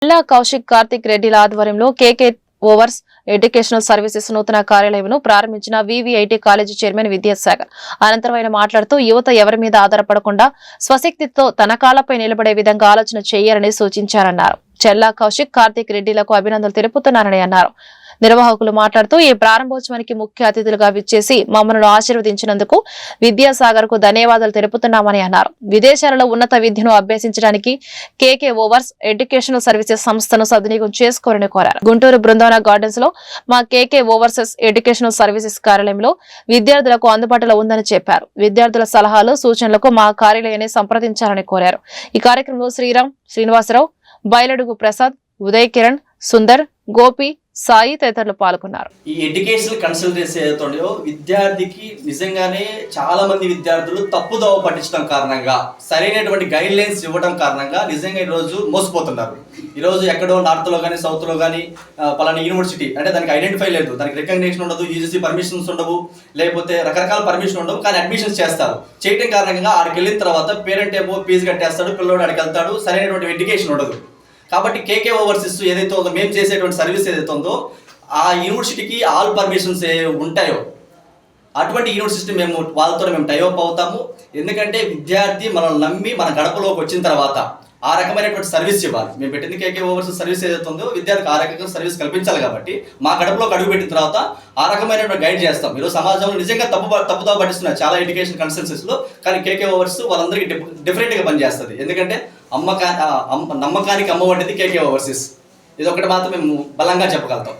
జిల్లా కౌశిక్ కార్తిక్ రెడ్డిల ఆధ్వర్యంలో కేకే overs educational services నూతన కార్యాలయంను ప్రారంభించిన వివిఐటి కాలేజీ చైర్మన్ విద్యాసాగర్. అనంతరం ఆయన మాట్లాడుతూ యువత ఎవరి మీద ఆధారపడకుండా స్వశక్తితో తన కాళ్లపై నిలబడే విధంగా ఆలోచన చేయాలని సూచించారన్నారు. చెల్లా కౌశిక్ కార్తిక్ రెడ్డిలకు అభినందనలు తెలుపుతున్నారని అన్నారు. నిర్వాహకులు మాట్లాడుతూ ఈ ప్రారంభోత్సవానికి ముఖ్య అతిథులుగా విచ్చేసి మమ్మల్ని ఆశీర్వదించినందుకు విద్యాసాగర్ కు ధన్యవాదాలు తెలుపుతున్నామని అన్నారు. విదేశాలలో ఉన్నత విద్యను అభ్యసించడానికి కేకే ఓవర్స్ ఎడ్యుకేషనల్ సర్వీసెస్ సంస్థను సద్వినియోగం చేసుకోవాలని కోరారు. గుంటూరు బృందావన గార్డెన్స్ లో మా కేకే ఓవర్సెస్ ఎడ్యుకేషనల్ సర్వీసెస్ కార్యాలయంలో విద్యార్థులకు అందుబాటులో ఉందని చెప్పారు. విద్యార్థుల సలహాలు సూచనలకు మా కార్యాలయాన్ని సంప్రదించాలని కోరారు. ఈ కార్యక్రమంలో శ్రీరామ్, శ్రీనివాసరావు, బయలడుగు ప్రసాద్, ఉదయ్ కిరణ్, సుందర్, గోపి, సాయి తదితరులు పాల్గొన్నారు. ఈ ఎడ్యుకేషనల్ కన్సల్టెన్సీ ఏదైతే ఉండో విద్యార్థికి నిజంగానే చాలా మంది విద్యార్థులు తప్పుదోవ పట్టించడం కారణంగా, సరైనటువంటి గైడ్ లైన్స్ ఇవ్వడం కారణంగా నిజంగా ఈరోజు మోసపోతున్నారు. ఈరోజు ఎక్కడో నార్త్లో కానీ సౌత్లో కానీ పలానా యూనివర్సిటీ అంటే దానికి ఐడెంటిఫై లేదు, దానికి రికగ్నిషన్ ఉండదు, యూజీసీ పర్మిషన్స్ ఉండవు, లేకపోతే రకరకాల పర్మిషన్ ఉండవు, కానీ అడ్మిషన్స్ చేస్తారు. చేయడం కారణంగా ఆడికి వెళ్ళిన తర్వాత పేరెంట్ ఏమో ఫీజు కట్టేస్తాడు, పిల్లవాడు ఆడికి వెళ్తాడు, సరైనటువంటి ఎడ్యుకేషన్ ఉండదు. కాబట్టి కేకే ఓవర్సీస్ ఏదైతే ఉందో, మేము చేసేటువంటి సర్వీస్ ఏదైతే ఉందో ఆ యూనివర్సిటీకి ఆల్ పర్మిషన్స్ ఏ ఉంటాయో అటువంటి యూనివర్సిటీ మేము వాళ్ళతో టైఅప్ అవుతాము. ఎందుకంటే విద్యార్థి మనల్ని నమ్మి మన గడపలోకి వచ్చిన తర్వాత ఆ రకమైనటువంటి సర్వీస్ ఇవ్వాలి. మేము పెట్టింది కేకే ఓవర్సీస్ సర్వీస్ ఏదైతే ఉందో విద్యార్థికి ఆ రకంగా సర్వీస్ కల్పించాలి. కాబట్టి మా గడపలోకి అడుగు పెట్టిన తర్వాత ఆ రకమైనటువంటి గైడ్ చేస్తాం. ఈరోజు సమాజంలో నిజంగా తప్పుదో పట్టిస్తున్నారు చాలా ఎడ్యుకేషన్ కన్సల్టెన్సీస్లో, కానీ కేకే ఓవర్స్ వాళ్ళందరికీ డిఫరెంట్గా పనిచేస్తుంది. ఎందుకంటే నమ్మకానికి అమ్మ వంటిది కేకే ఓవర్సీస్. ఇది ఒకటి మాత్రం మేము బలంగా చెప్పగలుగుతాం.